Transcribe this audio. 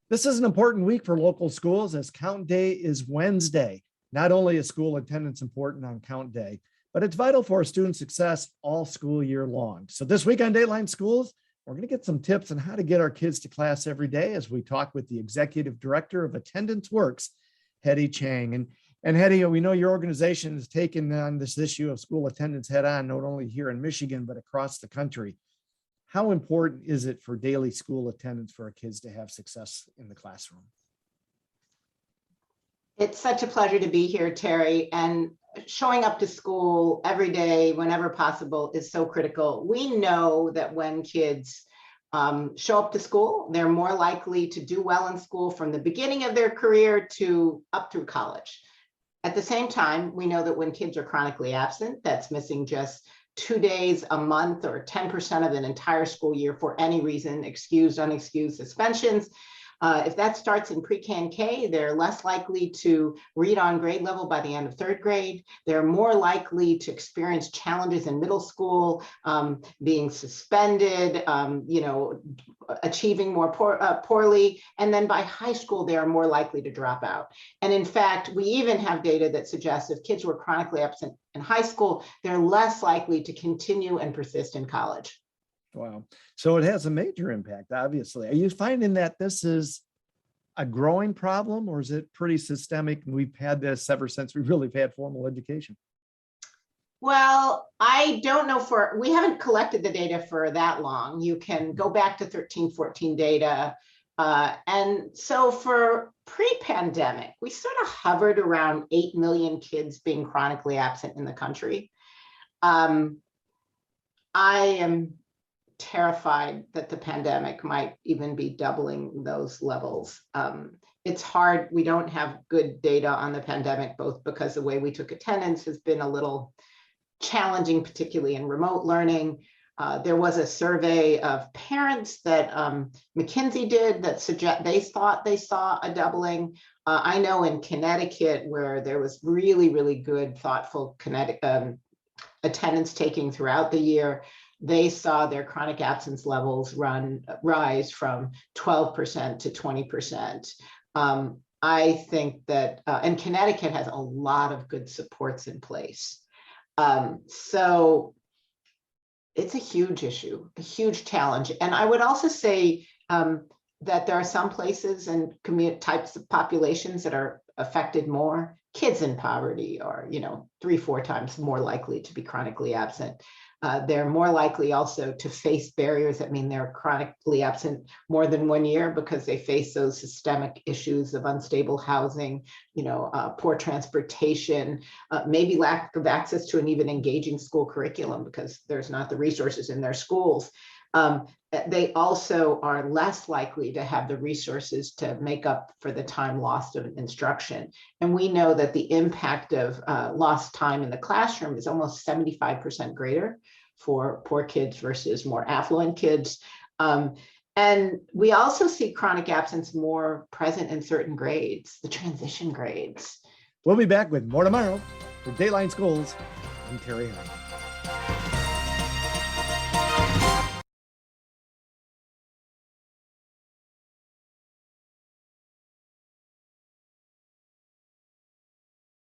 This is an important week for local schools as Count Day is Wednesday. Not only is school attendance important on Count Day, but it's vital for student success all school year long. So this week on Dateline Schools, we're going to get some tips on how to get our kids to class every day as we talk with the Executive Director of Attendance Works, Hedy Chang. And Hedy, we know your organization has taken on this issue of school attendance head on, not only here in Michigan, but across the country. How important is it for daily school attendance for our kids to have success in the classroom? It's such a pleasure to be here, Terry, and showing up to school every day, whenever possible, is so critical. We know that when kids show up to school, they're more likely to do well in school from the beginning of their career to up through college. At the same time, we know that when kids are chronically absent, that's missing just 2 days a month or 10% of an entire school year for any reason, excused, unexcused suspensions. If that starts in pre-K and K, they're less likely to read on grade level by the end of third grade. They're more likely to experience challenges in middle school, being suspended, achieving more poorly. And then by high school, they are more likely to drop out. And in fact, we even have data that suggests if kids were chronically absent in high school, they're less likely to continue and persist in college. Wow. So it has a major impact, obviously. Are you finding that this is a growing problem, or is it pretty systemic? And we've had this ever since we really had formal education. Well, I don't know, we haven't collected the data for that long. You can go back to 13-14 data. And so for pre-pandemic, we sort of hovered around 8 million kids being chronically absent in the country. I am terrified that the pandemic might even be doubling those levels. It's hard. We don't have good data on the pandemic, both because the way we took attendance has been a little challenging, particularly in remote learning. There was a survey of parents that McKinsey did that suggest they thought they saw a doubling. I know in Connecticut, where there was really, really good, thoughtful attendance taking throughout the year, they saw their chronic absence levels rise from 12% to 20%. I think that, and Connecticut has a lot of good supports in place. So it's a huge issue, a huge challenge. And I would also say that there are some places and types of populations that are affected more. Kids in poverty are, 3-4 times more likely to be chronically absent. They're more likely also to face barriers that mean they're chronically absent more than 1 year because they face those systemic issues of unstable housing, poor transportation, maybe lack of access to an even engaging school curriculum because there's not the resources in their schools. They also are less likely to have the resources to make up for the time lost of instruction. And we know that the impact of lost time in the classroom is almost 75% greater for poor kids versus more affluent kids. And we also see chronic absence more present in certain grades, the transition grades. We'll be back with more tomorrow for Dateline Schools. I'm Terry Hahn.